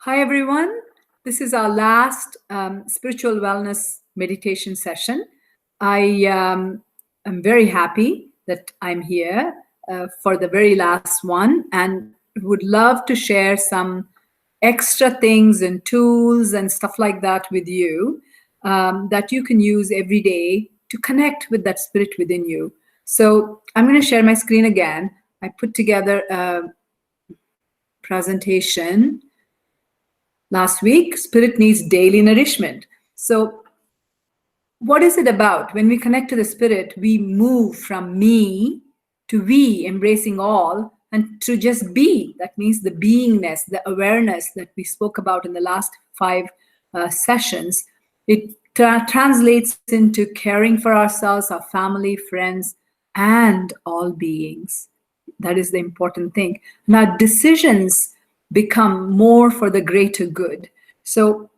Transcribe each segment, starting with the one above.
Hi, everyone. This is our last spiritual wellness meditation session. I am very happy that I'm here for the very last one and would love to share some extra things and tools and stuff like that with you that you can use every day to connect with that spirit within you. So I'm going to share my screen again. I put together a presentation last week. Spirit needs daily nourishment. So what is it about? When we connect to the spirit, we move from me to we, embracing all, and to just be. That means the beingness, the awareness that we spoke about in the last five sessions. It translates into caring for ourselves, our family, friends, and all beings. That is the important thing. Now, decisions become more for the greater good. So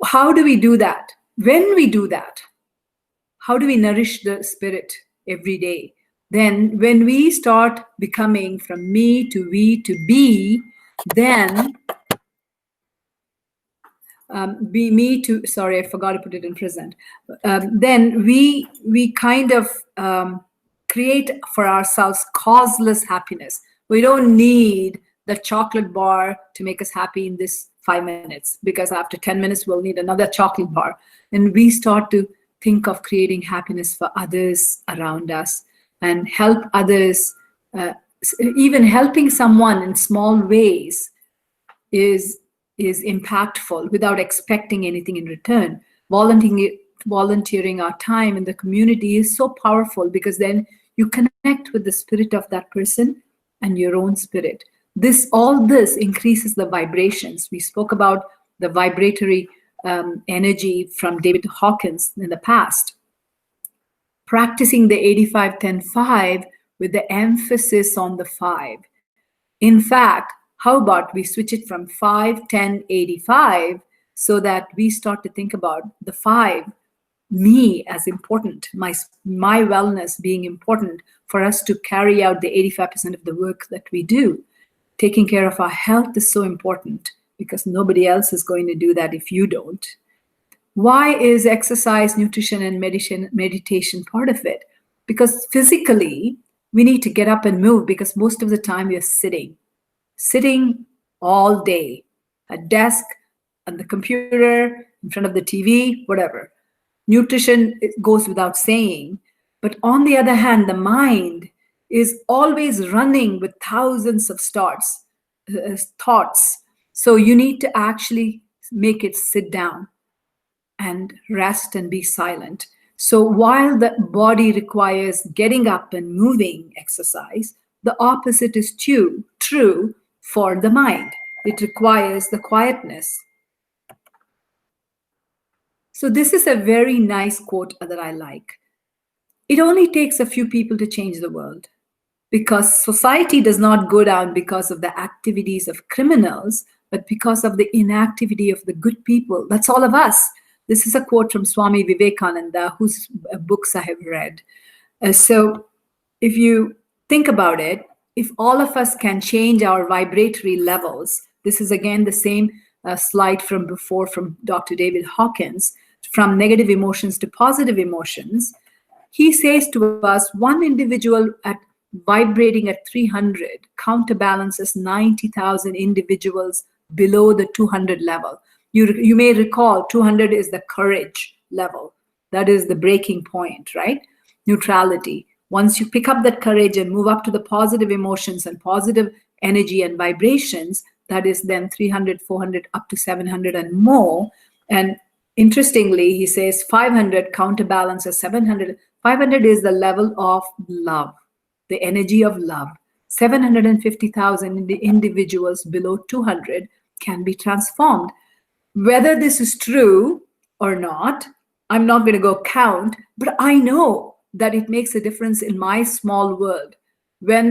how do we do that? When we do that, how do we nourish the spirit every day? Then when we start becoming from me to we to be, then be me to, sorry, I forgot to put it in present. Then we kind of create for ourselves causeless happiness. We don't need the chocolate bar to make us happy in this 5 minutes, because after 10 minutes we'll need another chocolate bar. And we start to think of creating happiness for others around us and help others. Even helping someone in small ways is impactful without expecting anything in return. Volunteering our time in the community is so powerful, because then you connect with the spirit of that person and your own spirit. All this increases the vibrations. We spoke about the vibratory energy from David Hawkins in the past. Practicing the 85-10-5 with the emphasis on the 5. In fact, how about we switch it from 5-10-85 so that we start to think about the 5, me as important, my wellness being important for us to carry out the 85% of the work that we do. Taking care of our health is so important, because nobody else is going to do that if you don't. Why is exercise, nutrition, and meditation part of it? Because physically, we need to get up and move, because most of the time we are sitting all day, at desk, on the computer, in front of the TV, whatever. Nutrition, it goes without saying. But on the other hand, the mind is always running with thousands of thoughts. So you need to actually make it sit down and rest and be silent. So while the body requires getting up and moving exercise, the opposite is true for the mind. It requires the quietness. So this is a very nice quote that I like. It only takes a few people to change the world, because society does not go down because of the activities of criminals, but because of the inactivity of the good people. That's all of us. This is a quote from Swami Vivekananda, whose books I have read. So if you think about it, if all of us can change our vibratory levels, this is again the same slide from before from Dr. David Hawkins, from negative emotions to positive emotions. He says to us, one individual vibrating at 300 counterbalances 90,000 individuals below the 200 level. You may recall 200 is the courage level. That is the breaking point, right? Neutrality. Once you pick up that courage and move up to the positive emotions and positive energy and vibrations, that is then 300, 400, up to 700 and more. And interestingly, he says 500 counterbalances 700. 500 is the level of love, the energy of love. 750,000 individuals below 200 can be transformed. Whether this is true or not, I'm not going to go count, but I know that it makes a difference in my small world.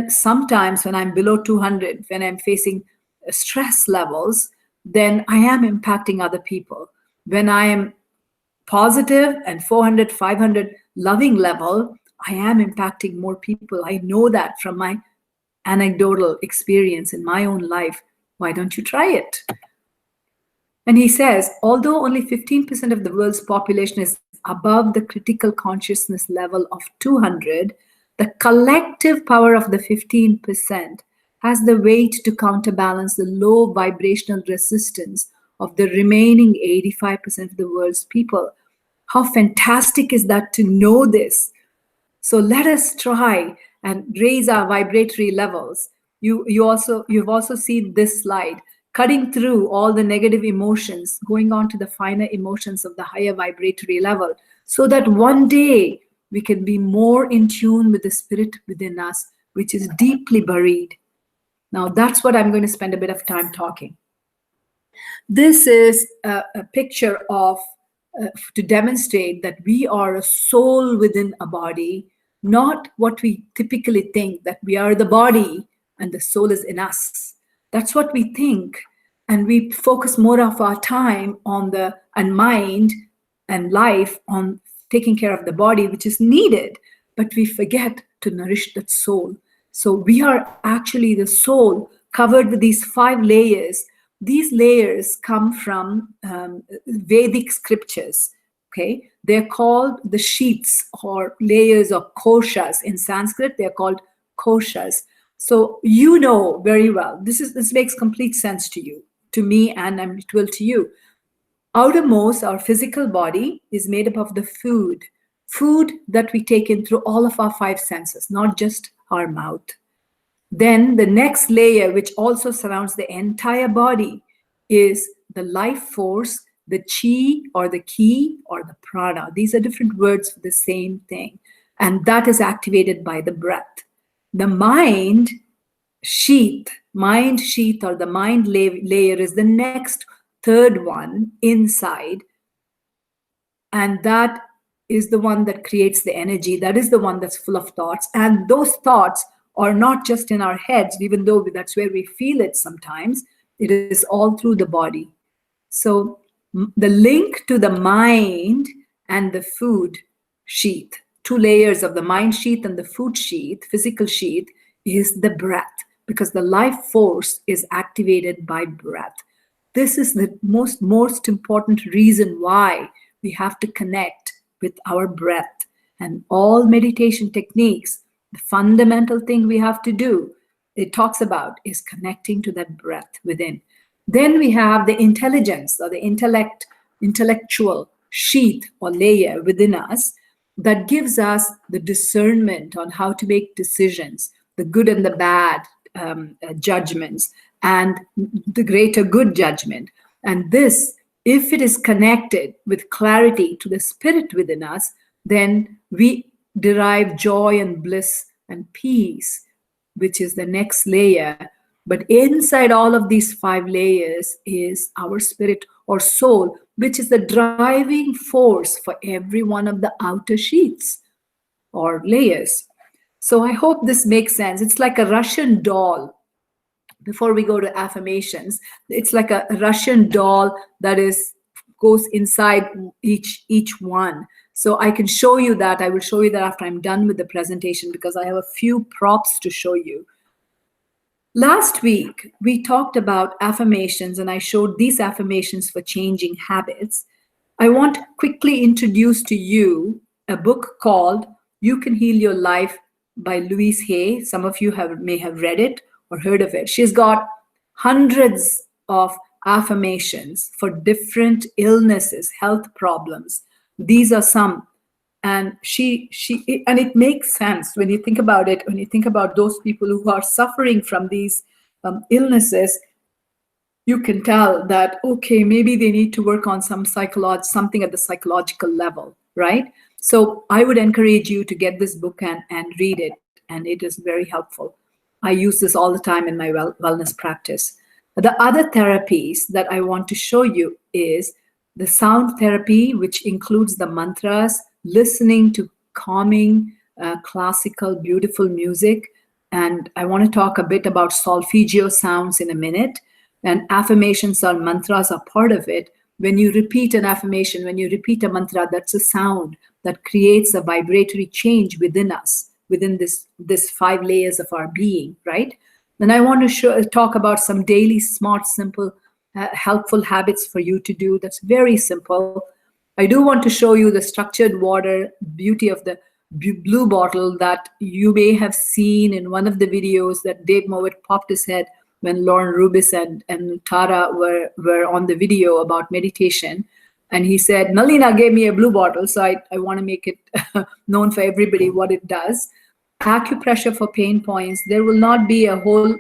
Sometimes when I'm below 200, when I'm facing stress levels, then I am impacting other people. When I am positive and 400, 500 loving level, I am impacting more people. I know that from my anecdotal experience in my own life. Why don't you try it? And he says, although only 15% of the world's population is above the critical consciousness level of 200, the collective power of the 15% has the weight to counterbalance the low vibrational resistance of the remaining 85% of the world's people. How fantastic is that to know this? So let us try and raise our vibratory levels. You've also seen this slide, cutting through all the negative emotions, going on to the finer emotions of the higher vibratory level, so that one day we can be more in tune with the spirit within us, which is deeply buried. Now that's what I'm going to spend a bit of time talking. This is a picture of to demonstrate that we are a soul within a body, not what we typically think, that we are the body and the soul is in us. That's what we think, and we focus more of our time on the and mind and life on taking care of the body, which is needed, but we forget to nourish that soul. So we are actually the soul covered with these 5 layers. These layers come from Vedic scriptures. Okay, they're called the sheets or layers or koshas. In Sanskrit, they're called koshas. So you know very well. This makes complete sense to you, to me, and it will to you. Outermost, our physical body is made up of the food that we take in through all of our 5 senses, not just our mouth. Then the next layer, which also surrounds the entire body, is the life force, the chi or the ki or the prana. These are different words for the same thing. And that is activated by the breath. The mind sheath or the mind layer is the next third one inside. And that is the one that creates the energy. That is the one that's full of thoughts. And those thoughts are not just in our heads, even though that's where we feel it sometimes. It is all through the body. So the link to the mind and the food sheath, 2 layers of the mind sheath and the food sheath, physical sheath, is the breath, because the life force is activated by breath. This is the most important reason why we have to connect with our breath. And all meditation techniques, the fundamental thing we have to do, it talks about, is connecting to that breath within. Then we have the intelligence or the intellectual sheath or layer within us that gives us the discernment on how to make decisions, the good and the bad judgments, and the greater good judgment. And this, if it is connected with clarity to the spirit within us, then we derive joy and bliss and peace, which is the next layer. But inside all of these 5 layers is our spirit or soul, which is the driving force for every one of the outer sheets or layers. So I hope this makes sense. It's like a Russian doll. Before we go to affirmations, it's like a Russian doll that goes inside each one. So I can show you that. I will show you that after I'm done with the presentation, because I have a few props to show you. Last week, we talked about affirmations, and I showed these affirmations for changing habits. I want to quickly introduce to you a book called You Can Heal Your Life by Louise Hay. Some of you may have read it or heard of it. She's got hundreds of affirmations for different illnesses, health problems. These are some. And and it makes sense when you think about it, when you think about those people who are suffering from these illnesses. You can tell that, okay, maybe they need to work on something at the psychological level, right? So I would encourage you to get this book and read it, and it is very helpful. I use this all the time in my wellness practice. The other therapies that I want to show you is the sound therapy, which includes the mantras, listening to calming, classical, beautiful music. And I want to talk a bit about solfeggio sounds in a minute. And affirmations or mantras are part of it. When you repeat an affirmation, when you repeat a mantra, that's a sound that creates a vibratory change within us, within this 5 layers of our being, right? Then I want to talk about some daily smart, simple, helpful habits for you to do. That's very simple. I do want to show you the structured water beauty of the blue bottle that you may have seen in one of the videos that Dave Mowat popped his head when Lauren Rubis and Tara were on the video about meditation. And he said, Nalina gave me a blue bottle, so I want to make it known for everybody what it does. Acupressure for pain points. There will not be a whole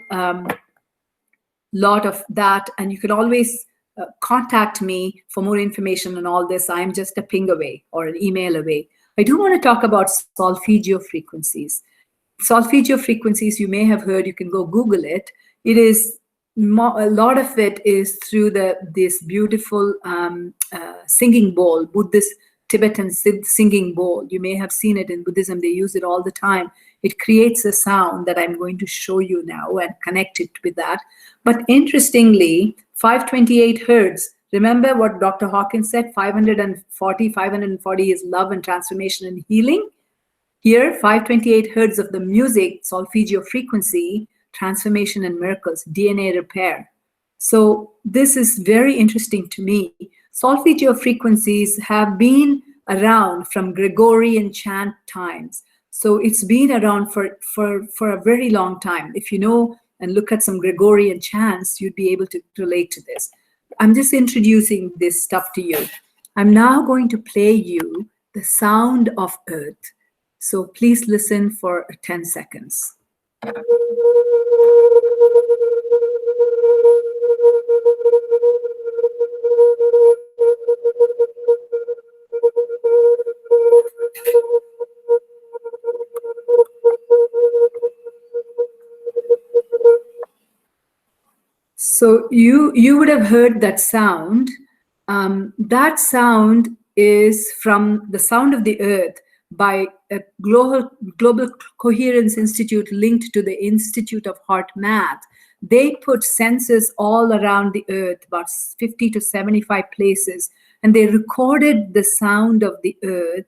lot of that, and you can always contact me for more information on all this. I'm just a ping away or an email away. I do want to talk about solfeggio frequencies. Solfeggio frequencies, you may have heard, you can go Google it. It is, a lot of it is through this beautiful singing bowl, Buddhist Tibetan singing bowl. You may have seen it in Buddhism, they use it all the time. It creates a sound that I'm going to show you now and connect it with that. But interestingly, 528 hertz, remember what Dr. Hawkins said, 540 is love and transformation and healing. Here, 528 hertz of the music, solfeggio frequency, transformation and miracles, DNA repair. So this is very interesting to me. Solfeggio frequencies have been around from Gregorian chant times. So it's been around for a very long time. If you know and look at some Gregorian chants, you'd be able to relate to this. I'm just introducing this stuff to you. I'm now going to play you the sound of earth. So please listen for 10 seconds. So you would have heard that sound. That sound is from the sound of the earth by a Global Coherence Institute linked to the Institute of Heart Math. They put sensors all around the earth, about 50 to 75 places, and they recorded the sound of the earth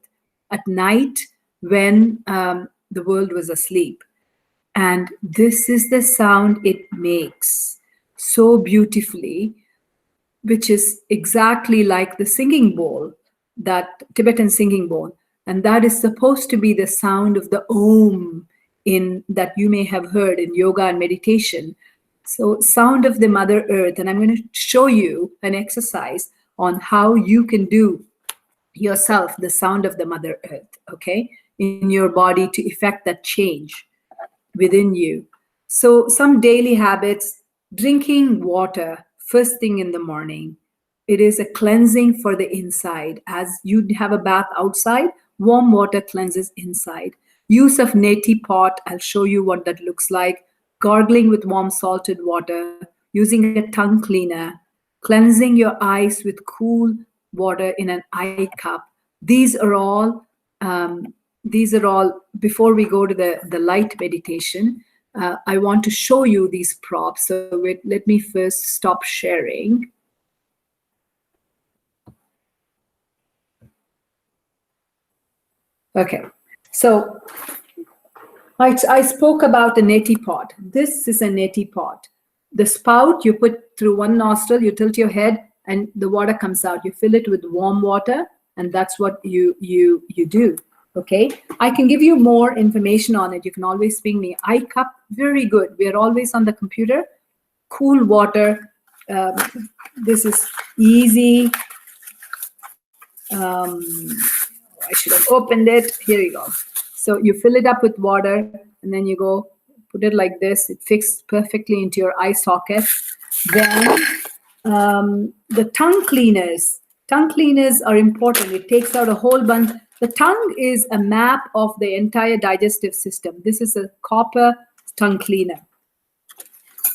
at night when the world was asleep. And this is the sound it makes so beautifully, which is exactly like the singing bowl, that Tibetan singing bowl. And that is supposed to be the sound of the Om that you may have heard in yoga and meditation. So sound of the Mother Earth. And I'm going to show you an exercise on how you can do yourself the sound of the Mother Earth, okay, in your body to effect that change within you. So some daily habits: drinking water first thing in the morning. It is a cleansing for the inside. As you have a bath outside, warm water cleanses inside. Use of neti pot, I'll show you what that looks like. Gargling with warm salted water, using a tongue cleaner, cleansing your eyes with cool water in an eye cup. These are all before we go to the light meditation. I want to show you these props. So let me first stop sharing. Okay, so I spoke about the neti pot. This is a neti pot. The spout you put through one nostril, you tilt your head, and the water comes out. You fill it with warm water, and that's what you do. Okay, I can give you more information on it. You can always ping me. iCup, very good. We are always on the computer. Cool water. This is easy. I should have opened it. Here you go. So you fill it up with water, and then you go put it like this. It fits perfectly into your eye socket. Then the tongue cleaners. Tongue cleaners are important. It takes out a whole bunch. The tongue is a map of the entire digestive system. This is a copper tongue cleaner.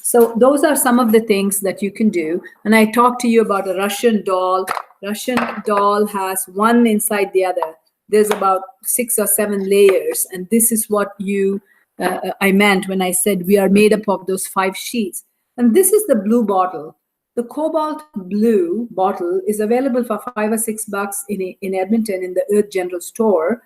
So those are some of the things that you can do. And I talked to you about a Russian doll. Russian doll has one inside the other. There's about 6 or 7 layers. And this is what I meant when I said we are made up of those 5 sheets. And this is the blue bottle. The cobalt blue bottle is available for $5 or $6 in Edmonton in the Earth General Store.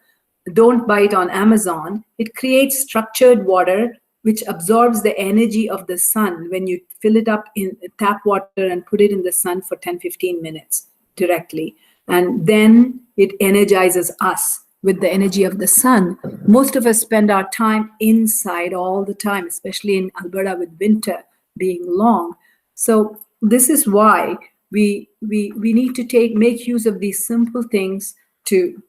Don't buy it on Amazon. It creates structured water which absorbs the energy of the sun when you fill it up in tap water and put it in the sun for 10-15 minutes directly. And then it energizes us with the energy of the sun. Most of us spend our time inside all the time, especially in Alberta with winter being long. So this is why we need to make use of these simple things to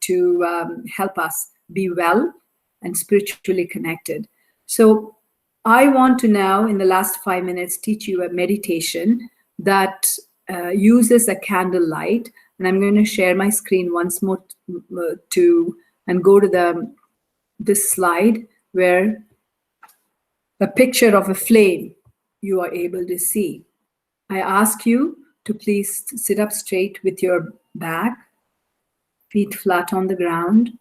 help us be well and spiritually connected. So I want to now, in the last 5 minutes, teach you a meditation that uses a candle light. And I'm going to share my screen once more and go to this slide where a picture of a flame you are able to see. I ask you to please sit up straight with your back, feet flat on the ground,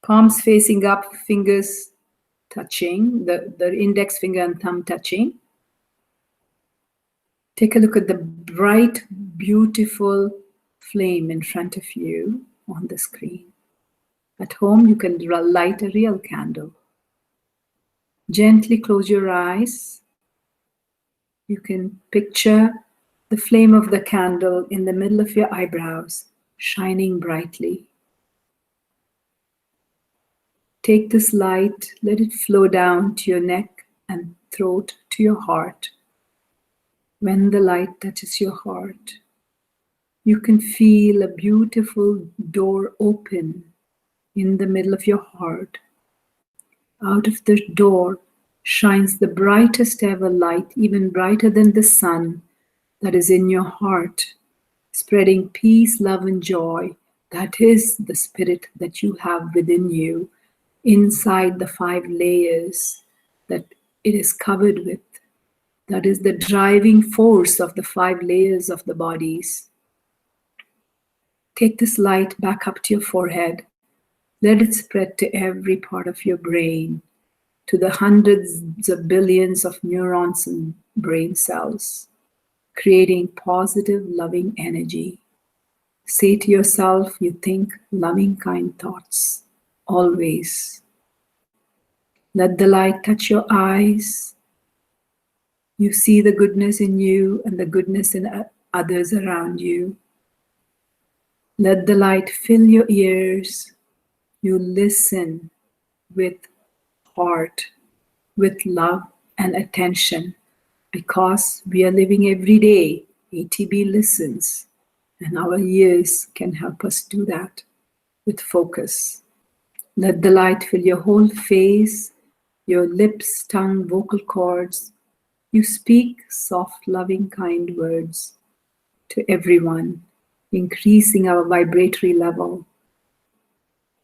palms facing up, fingers touching, the index finger and thumb touching. Take a look at the bright, beautiful flame in front of you on the screen. At home, you can light a real candle. Gently close your eyes. You can picture the flame of the candle in the middle of your eyebrows, shining brightly. Take this light, let it flow down to your neck and throat to your heart. When the light touches your heart, you can feel a beautiful door open in the middle of your heart. Out of the door shines the brightest ever light, even brighter than the sun, that is in your heart, spreading peace, love, and joy. That is the spirit that you have within you, inside the 5 layers that it is covered with. That is the driving force of the 5 layers of the bodies. Take this light back up to your forehead. Let it spread to every part of your brain, to the hundreds of billions of neurons and brain cells, creating positive, loving energy. Say to yourself, you think loving, kind thoughts, always. Let the light touch your eyes. You see the goodness in you and the goodness in others around you. Let the light fill your ears. You listen with heart, with love and attention, because we are living every day. ATB listens, and our ears can help us do that with focus. Let the light fill your whole face, your lips, tongue, vocal cords. You speak soft, loving, kind words to everyone, increasing our vibratory level.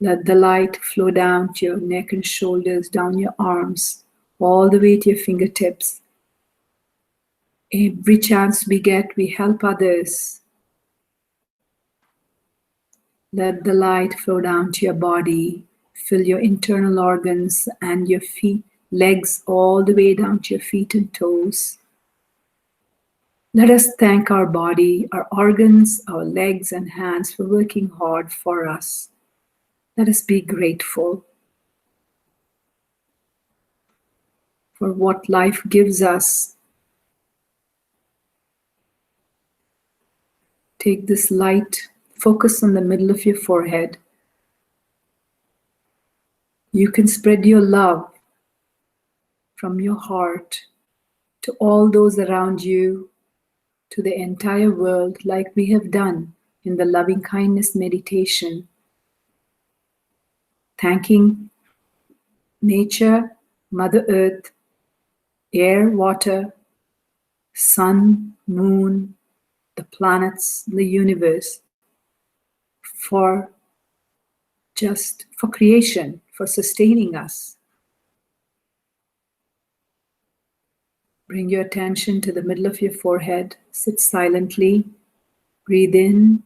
Let the light flow down to your neck and shoulders, down your arms, all the way to your fingertips. Every chance we get, we help others. Let the light flow down to your body, fill your internal organs and your feet, legs, all the way down to your feet and toes. Let us thank our body, our organs, our legs and hands for working hard for us. Let us be grateful for what life gives us. Take this light, focus on the middle of your forehead. You can spread your love from your heart to all those around you, to the entire world, like we have done in the loving kindness meditation. Thanking nature, Mother Earth, air, water, sun, moon, the planets, the universe, for creation, for sustaining us. Bring your attention to the middle of your forehead. Sit silently. Breathe in,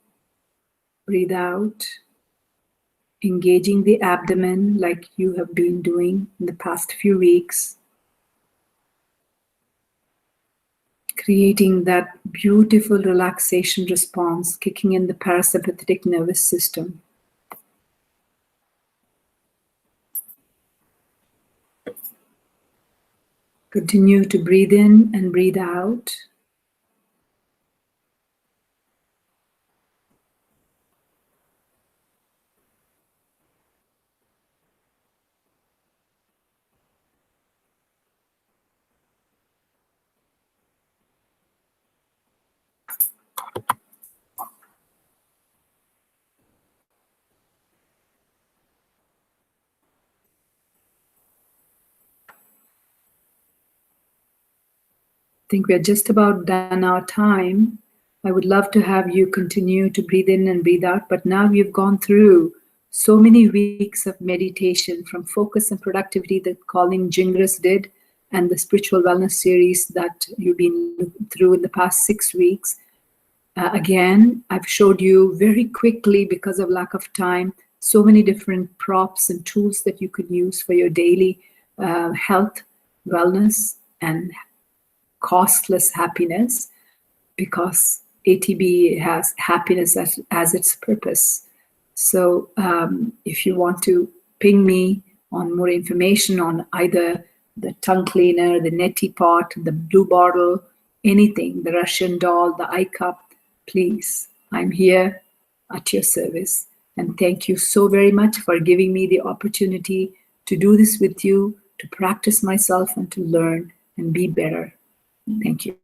breathe out, engaging the abdomen like you have been doing in the past few weeks. Creating that beautiful relaxation response, kicking in the parasympathetic nervous system. Continue to breathe in and breathe out. I think we are just about done our time. I would love to have you continue to breathe in and breathe out, but now we've gone through so many weeks of meditation, from focus and productivity that Colin Jingras did, and the spiritual wellness series that you've been through in the past 6 weeks. Again, I've showed you very quickly, because of lack of time, so many different props and tools that you could use for your daily health, wellness, and costless happiness, because ATB has happiness as its purpose. So if you want to ping me on more information on either the tongue cleaner, the neti pot, the blue bottle, anything, the Russian doll, the eye cup, please, I'm here at your service. And thank you so very much for giving me the opportunity to do this with you, to practice myself and to learn and be better. Thank you.